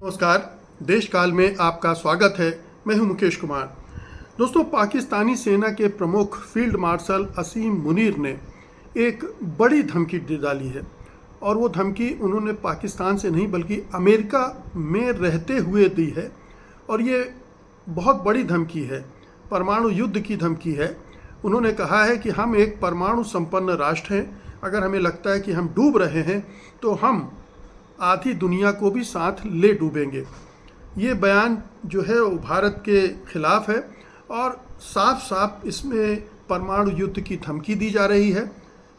नमस्कार। देश काल में आपका स्वागत है। मैं हूं मुकेश कुमार। दोस्तों, पाकिस्तानी सेना के प्रमुख फील्ड मार्शल असीम मुनीर ने एक बड़ी धमकी दे डाली है और वो धमकी उन्होंने पाकिस्तान से नहीं बल्कि अमेरिका में रहते हुए दी है। और ये बहुत बड़ी धमकी है, परमाणु युद्ध की धमकी है। उन्होंने कहा है कि हम एक परमाणु संपन्न राष्ट्र हैं। अगर हमें लगता है कि हम डूब रहे हैं तो हम आधी दुनिया को भी साथ ले डूबेंगे। ये बयान जो है वो भारत के खिलाफ है और साफ साफ इसमें परमाणु युद्ध की धमकी दी जा रही है।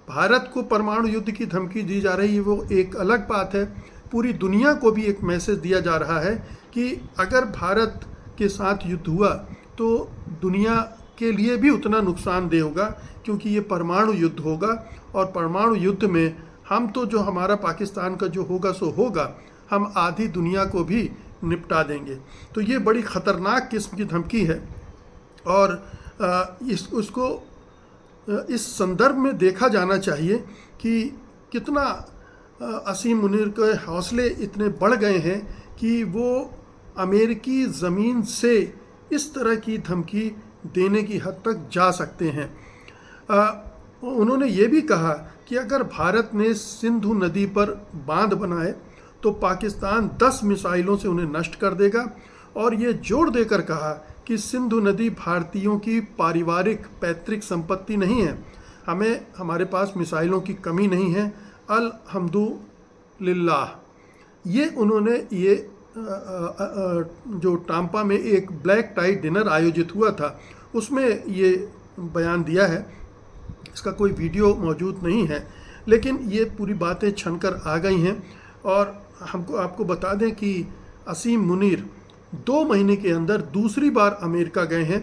भारत को परमाणु युद्ध की धमकी दी जा रही है वो एक अलग बात है। पूरी दुनिया को भी एक मैसेज दिया जा रहा है कि अगर भारत के साथ युद्ध हुआ तो दुनिया के लिए भी उतना नुकसानदेह होगा, क्योंकि ये परमाणु युद्ध होगा और परमाणु युद्ध में हम तो जो हमारा पाकिस्तान का जो होगा सो होगा, हम आधी दुनिया को भी निपटा देंगे। तो ये बड़ी ख़तरनाक किस्म की धमकी है और उसको इस संदर्भ में देखा जाना चाहिए कि कितना असीम मुनीर के हौसले इतने बढ़ गए हैं कि वो अमेरिकी ज़मीन से इस तरह की धमकी देने की हद तक जा सकते हैं। उन्होंने ये भी कहा कि अगर भारत ने सिंधु नदी पर बांध बनाए तो पाकिस्तान 10 मिसाइलों से उन्हें नष्ट कर देगा। और ये जोर देकर कहा कि सिंधु नदी भारतीयों की पारिवारिक पैतृक संपत्ति नहीं है। हमारे पास मिसाइलों की कमी नहीं है, अल्हम्दुलिल्लाह। ये उन्होंने जो टाम्पा में एक ब्लैक टाई डिनर आयोजित हुआ था उसमें ये बयान दिया है। इसका कोई वीडियो मौजूद नहीं है, लेकिन ये पूरी बातें छनकर आ गई हैं। और आपको बता दें कि असीम मुनीर 2 महीने के अंदर दूसरी बार अमेरिका गए हैं।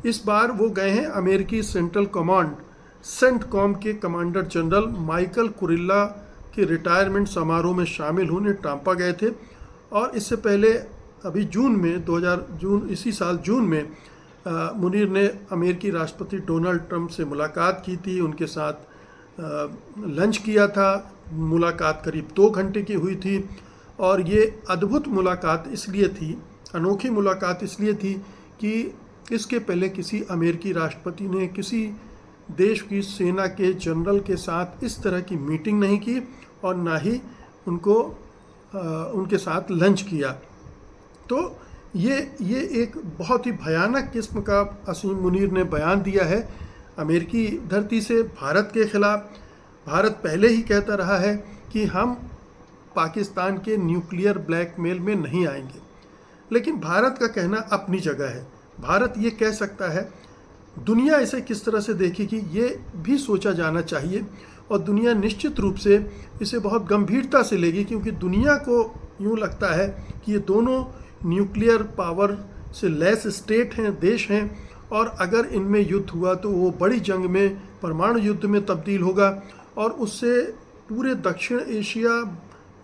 इस बार वो गए हैं अमेरिकी सेंट्रल कमांड सेंटकॉम के कमांडर जनरल माइकल कुरिल्ला के रिटायरमेंट समारोह में शामिल होने टाम्पा गए थे। और इससे पहले अभी इसी साल जून में मुनीर ने अमेरिकी राष्ट्रपति डोनाल्ड ट्रंप से मुलाकात की थी, उनके साथ लंच किया था। मुलाकात करीब 2 घंटे की हुई थी और ये अद्भुत मुलाकात इसलिए थी, अनोखी मुलाकात इसलिए थी कि इसके पहले किसी अमेरिकी राष्ट्रपति ने किसी देश की सेना के जनरल के साथ इस तरह की मीटिंग नहीं की और ना ही उनके साथ लंच किया। तो ये एक बहुत ही भयानक किस्म का असीम मुनीर ने बयान दिया है अमेरिकी धरती से भारत के खिलाफ। भारत पहले ही कहता रहा है कि हम पाकिस्तान के न्यूक्लियर ब्लैकमेल में नहीं आएंगे, लेकिन भारत का कहना अपनी जगह है। भारत ये कह सकता है, दुनिया इसे किस तरह से देखेगी ये भी सोचा जाना चाहिए और दुनिया निश्चित रूप से इसे बहुत गंभीरता से लेगी, क्योंकि दुनिया को यूँ लगता है कि ये दोनों न्यूक्लियर पावर से लेस स्टेट हैं, देश हैं, और अगर इनमें युद्ध हुआ तो वो बड़ी जंग में, परमाणु युद्ध में तब्दील होगा और उससे पूरे दक्षिण एशिया,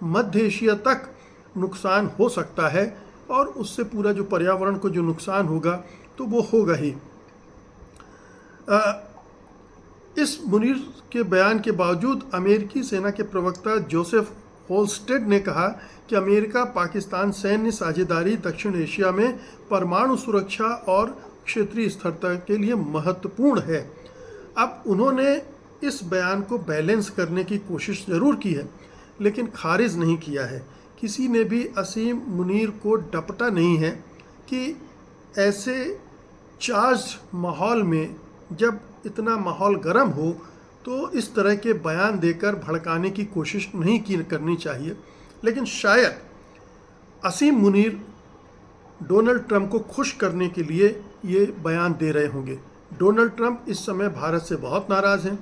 मध्य एशिया तक नुकसान हो सकता है और उससे पूरा जो पर्यावरण को जो नुकसान होगा तो वो होगा ही। इस मुनीर के बयान के बावजूद अमेरिकी सेना के प्रवक्ता जोसेफ होल्स्टेड ने कहा कि अमेरिका पाकिस्तान सैन्य साझेदारी दक्षिण एशिया में परमाणु सुरक्षा और क्षेत्रीय स्थिरता के लिए महत्वपूर्ण है। अब उन्होंने इस बयान को बैलेंस करने की कोशिश ज़रूर की है, लेकिन खारिज नहीं किया है। किसी ने भी असीम मुनीर को डपटा नहीं है कि ऐसे चार्ज माहौल में, जब इतना माहौल गर्म हो, तो इस तरह के बयान देकर भड़काने की कोशिश नहीं करनी चाहिए। लेकिन शायद असीम मुनीर डोनाल्ड ट्रंप को खुश करने के लिए ये बयान दे रहे होंगे। डोनाल्ड ट्रंप इस समय भारत से बहुत नाराज़ हैं,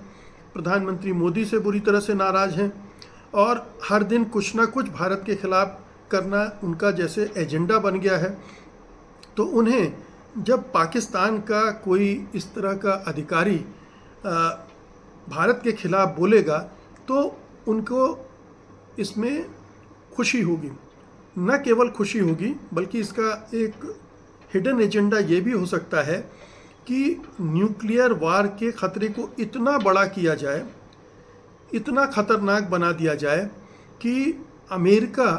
प्रधानमंत्री मोदी से बुरी तरह से नाराज़ हैं और हर दिन कुछ ना कुछ भारत के खिलाफ करना उनका जैसे एजेंडा बन गया है। तो उन्हें जब पाकिस्तान का कोई इस तरह का अधिकारी भारत के खिलाफ बोलेगा तो उनको इसमें खुशी होगी। न केवल खुशी होगी बल्कि इसका एक हिडन एजेंडा ये भी हो सकता है कि न्यूक्लियर वार के ख़तरे को इतना बड़ा किया जाए, इतना ख़तरनाक बना दिया जाए कि अमेरिका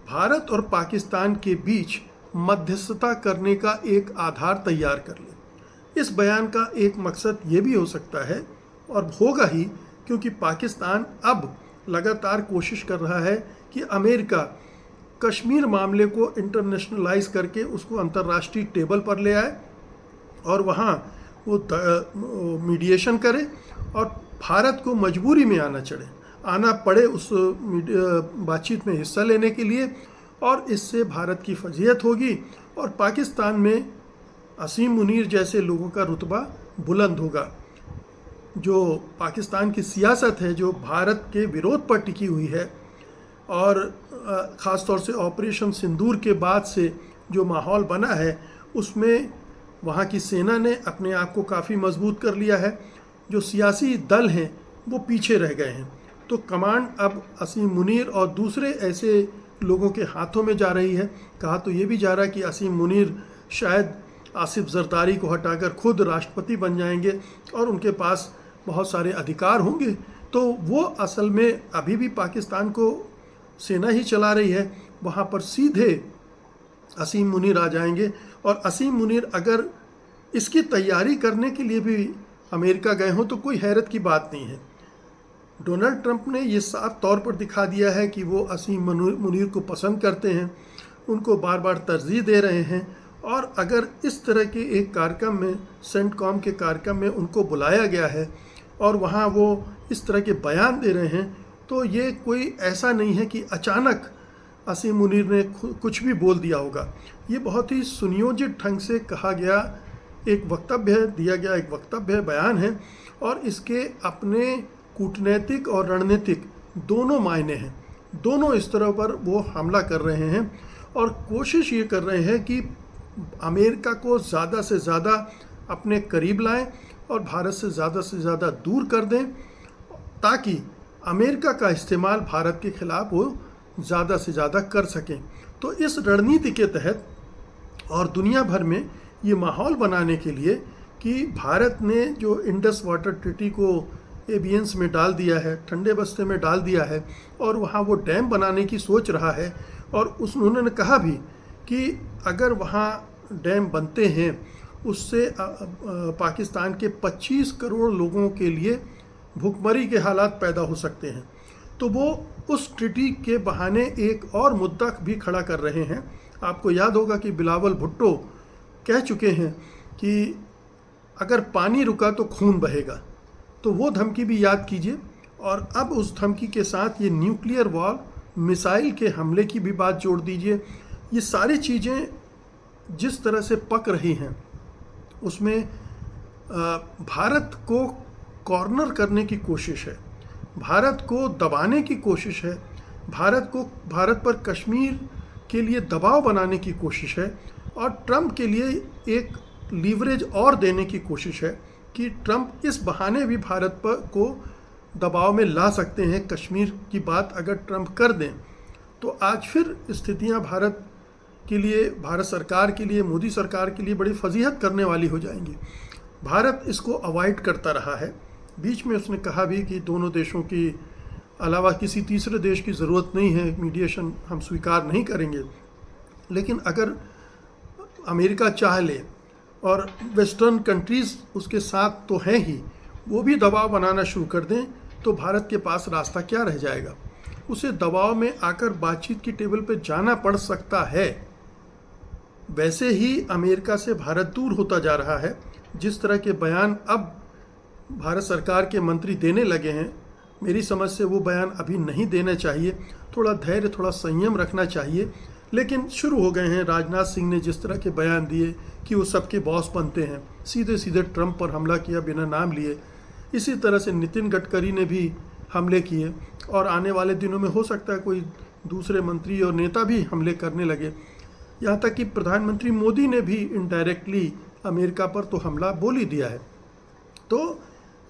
भारत और पाकिस्तान के बीच मध्यस्थता करने का एक आधार तैयार कर ले। इस बयान का एक मकसद ये भी हो सकता है, और होगा ही, क्योंकि पाकिस्तान अब लगातार कोशिश कर रहा है कि अमेरिका कश्मीर मामले को इंटरनेशनलाइज करके उसको अंतर्राष्ट्रीय टेबल पर ले आए और वहाँ वो मीडिएशन करे और भारत को मजबूरी में आना पड़े उस बातचीत में हिस्सा लेने के लिए, और इससे भारत की फजीहत होगी और पाकिस्तान में असीम मुनीर जैसे लोगों का रुतबा बुलंद होगा। जो पाकिस्तान की सियासत है जो भारत के विरोध पर टिकी हुई है, और ख़ास तौर से ऑपरेशन सिंदूर के बाद से जो माहौल बना है उसमें वहाँ की सेना ने अपने आप को काफ़ी मजबूत कर लिया है। जो सियासी दल हैं वो पीछे रह गए हैं, तो कमांड अब असीम मुनीर और दूसरे ऐसे लोगों के हाथों में जा रही है। कहा तो ये भी जा रहा है कि असीम मुनीर शायद आसिफ जरदारी को हटाकर खुद राष्ट्रपति बन जाएंगे और उनके पास बहुत सारे अधिकार होंगे। तो वो असल में अभी भी पाकिस्तान को सेना ही चला रही है, वहाँ पर सीधे असीम मुनीर आ जाएंगे। और असीम मुनीर अगर इसकी तैयारी करने के लिए भी अमेरिका गए हों तो कोई हैरत की बात नहीं है। डोनाल्ड ट्रंप ने ये साफ तौर पर दिखा दिया है कि वो असीम मुनीर को पसंद करते हैं, उनको बार बार तरजीह दे रहे हैं, और अगर इस तरह के एक कार्यक्रम में, सेंटकॉम के कार्यक्रम में उनको बुलाया गया है और वहाँ वो इस तरह के बयान दे रहे हैं, तो ये कोई ऐसा नहीं है कि अचानक असीम मुनीर ने कुछ भी बोल दिया होगा। ये बहुत ही सुनियोजित ढंग से कहा गया एक वक्तव्य है, दिया गया एक वक्तव्य है, बयान है, और इसके अपने कूटनैतिक और रणनीतिक दोनों मायने हैं। दोनों इस तरह पर वो हमला कर रहे हैं और कोशिश ये कर रहे हैं कि अमेरिका को ज़्यादा से ज़्यादा अपने करीब लाएं और भारत से ज़्यादा दूर कर दें, ताकि अमेरिका का इस्तेमाल भारत के खिलाफ वो ज़्यादा से ज़्यादा कर सकें। तो इस रणनीति के तहत और दुनिया भर में ये माहौल बनाने के लिए कि भारत ने जो इंडस वाटर ट्रीटी को एबियंस में डाल दिया है, ठंडे बस्ते में डाल दिया है, और वहाँ वो डैम बनाने की सोच रहा है, और उन्होंने कहा भी कि अगर वहाँ डैम बनते हैं उससे पाकिस्तान के 25 करोड़ लोगों के लिए भुखमरी के हालात पैदा हो सकते हैं। तो वो उस ट्रीटी के बहाने एक और मुद्दा भी खड़ा कर रहे हैं। आपको याद होगा कि बिलावल भुट्टो कह चुके हैं कि अगर पानी रुका तो खून बहेगा, तो वो धमकी भी याद कीजिए। और अब उस धमकी के साथ ये न्यूक्लियर वॉर, मिसाइल के हमले की भी बात जोड़ दीजिए। ये सारी चीज़ें जिस तरह से पक रही हैं उसमें भारत को कॉर्नर करने की कोशिश है, भारत को दबाने की कोशिश है, भारत पर कश्मीर के लिए दबाव बनाने की कोशिश है, और ट्रंप के लिए एक लीवरेज और देने की कोशिश है कि ट्रंप इस बहाने भी भारत पर को दबाव में ला सकते हैं। कश्मीर की बात अगर ट्रंप कर दें तो आज फिर स्थितियां भारत के लिए, भारत सरकार के लिए, मोदी सरकार के लिए बड़ी फजीहत करने वाली हो जाएंगी। भारत इसको अवॉइड करता रहा है। बीच में उसने कहा भी कि दोनों देशों की अलावा किसी तीसरे देश की ज़रूरत नहीं है, मीडिएशन हम स्वीकार नहीं करेंगे। लेकिन अगर अमेरिका चाह ले और वेस्टर्न कंट्रीज़ उसके साथ तो हैं ही, वो भी दबाव बनाना शुरू कर दें, तो भारत के पास रास्ता क्या रह जाएगा? उसे दबाव में आकर बातचीत की टेबल पर जाना पड़ सकता है। वैसे ही अमेरिका से भारत दूर होता जा रहा है। जिस तरह के बयान अब भारत सरकार के मंत्री देने लगे हैं, मेरी समझ से वो बयान अभी नहीं देने चाहिए। थोड़ा धैर्य, थोड़ा संयम रखना चाहिए। लेकिन शुरू हो गए हैं। राजनाथ सिंह ने जिस तरह के बयान दिए कि वो सबके बॉस बनते हैं, सीधे सीधे ट्रंप पर हमला किया बिना नाम लिए। इसी तरह से नितिन गडकरी ने भी हमले किए, और आने वाले दिनों में हो सकता है कोई दूसरे मंत्री और नेता भी हमले करने लगे। यहाँ तक कि प्रधानमंत्री मोदी ने भी इनडायरेक्टली अमेरिका पर तो हमला बोल ही दिया है। तो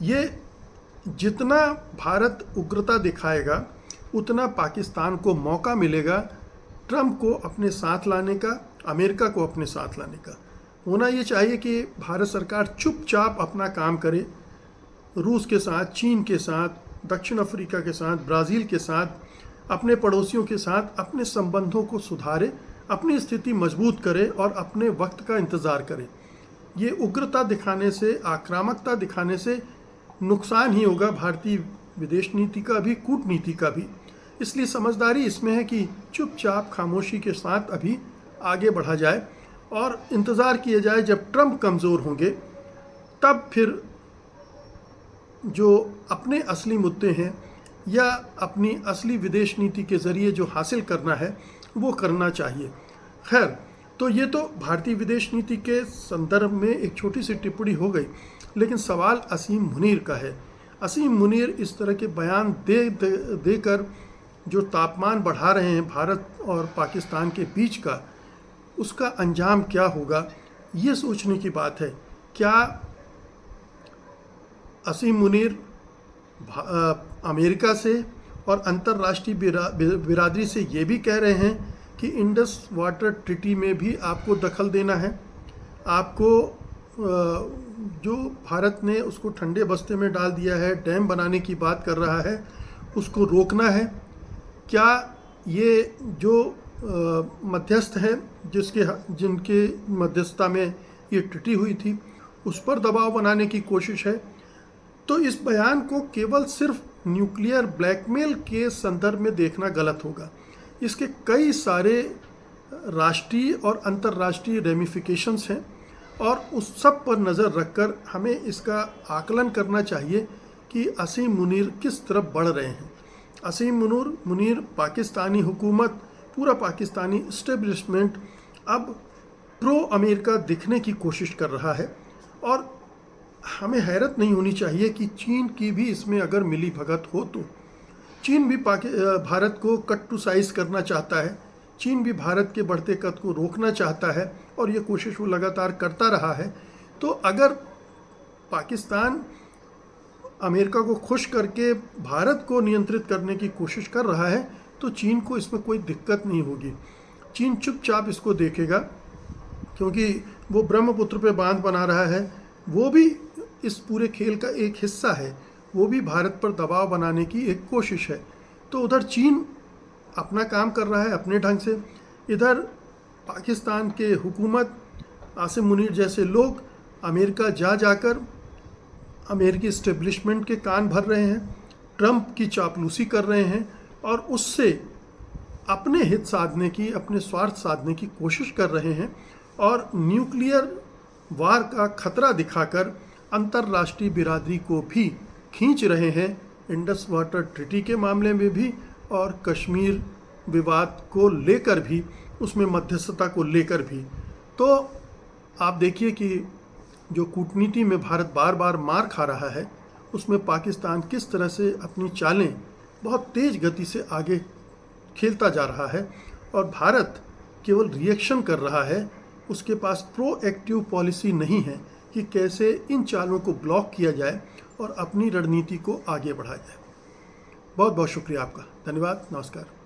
ये जितना भारत उग्रता दिखाएगा उतना पाकिस्तान को मौका मिलेगा ट्रंप को अपने साथ लाने का, अमेरिका को अपने साथ लाने का। होना ये चाहिए कि भारत सरकार चुपचाप अपना काम करे, रूस के साथ, चीन के साथ, दक्षिण अफ्रीका के साथ, ब्राज़ील के साथ अपने पड़ोसियों के साथ अपने संबंधों को सुधारे, अपनी स्थिति मजबूत करे और अपने वक्त का इंतज़ार करे। ये उग्रता दिखाने से, आक्रामकता दिखाने से नुकसान ही होगा भारतीय विदेश नीति का भी, कूटनीति का भी। इसलिए समझदारी इसमें है कि चुपचाप खामोशी के साथ अभी आगे बढ़ा जाए और इंतज़ार किया जाए जब ट्रंप कमज़ोर होंगे, तब फिर जो अपने असली मुद्दे हैं या अपनी असली विदेश नीति के ज़रिए जो हासिल करना है वो करना चाहिए। खैर, तो ये तो भारतीय विदेश नीति के संदर्भ में एक छोटी सी टिप्पणी हो गई, लेकिन सवाल असीम मुनीर का है। असीम मुनीर इस तरह के बयान देकर जो तापमान बढ़ा रहे हैं भारत और पाकिस्तान के बीच का, उसका अंजाम क्या होगा, ये सोचने की बात है। क्या असीम मुनीर अमेरिका से और अंतर्राष्ट्रीय बिरादरी से ये भी कह रहे हैं कि इंडस वाटर ट्रीटी में भी आपको दखल देना है, आपको जो भारत ने उसको ठंडे बस्ते में डाल दिया है, डैम बनाने की बात कर रहा है, उसको रोकना है? क्या ये जो मध्यस्थ हैं जिनके मध्यस्थता में ये ट्रीटी हुई थी, उस पर दबाव बनाने की कोशिश है? तो इस बयान को केवल सिर्फ न्यूक्लियर ब्लैकमेल के संदर्भ में देखना गलत होगा। इसके कई सारे राष्ट्रीय और अंतर्राष्ट्रीय रेमिफिकेशंस हैं और उस सब पर नज़र रखकर हमें इसका आकलन करना चाहिए कि असीम मुनीर किस तरफ बढ़ रहे हैं। असीम मुनीर पाकिस्तानी हुकूमत, पूरा पाकिस्तानी इस्टेब्लिशमेंट अब प्रो अमेरिका दिखने की कोशिश कर रहा है और हमें हैरत नहीं होनी चाहिए कि चीन की भी इसमें अगर मिली भगत हो तो। चीन भी भारत को कट टू साइज करना चाहता है, चीन भी भारत के बढ़ते कद को रोकना चाहता है और ये कोशिश वो लगातार करता रहा है। तो अगर पाकिस्तान अमेरिका को खुश करके भारत को नियंत्रित करने की कोशिश कर रहा है तो चीन को इसमें कोई दिक्कत नहीं होगी। चीन चुपचाप इसको देखेगा, क्योंकि वो ब्रह्मपुत्र पे बांध बना रहा है, वो भी इस पूरे खेल का एक हिस्सा है, वो भी भारत पर दबाव बनाने की एक कोशिश है। तो उधर चीन अपना काम कर रहा है अपने ढंग से, इधर पाकिस्तान के हुकूमत, आसिम मुनीर जैसे लोग अमेरिका जाकर अमेरिकी इस्टेब्लिशमेंट के कान भर रहे हैं, ट्रंप की चापलूसी कर रहे हैं और उससे अपने हित साधने की, अपने स्वार्थ साधने की कोशिश कर रहे हैं और न्यूक्लियर वार का खतरा दिखाकर अंतर्राष्ट्रीय बिरादरी को भी खींच रहे हैं, इंडस वाटर ट्रीटी के मामले में भी और कश्मीर विवाद को लेकर भी, उसमें मध्यस्थता को लेकर भी। तो आप देखिए कि जो कूटनीति में भारत बार बार मार खा रहा है, उसमें पाकिस्तान किस तरह से अपनी चालें बहुत तेज़ गति से आगे खेलता जा रहा है और भारत केवल रिएक्शन कर रहा है। उसके पास प्रोएक्टिव पॉलिसी नहीं है कि कैसे इन चालों को ब्लॉक किया जाए और अपनी रणनीति को आगे बढ़ाया जाए। बहुत बहुत शुक्रिया आपका, धन्यवाद, नमस्कार।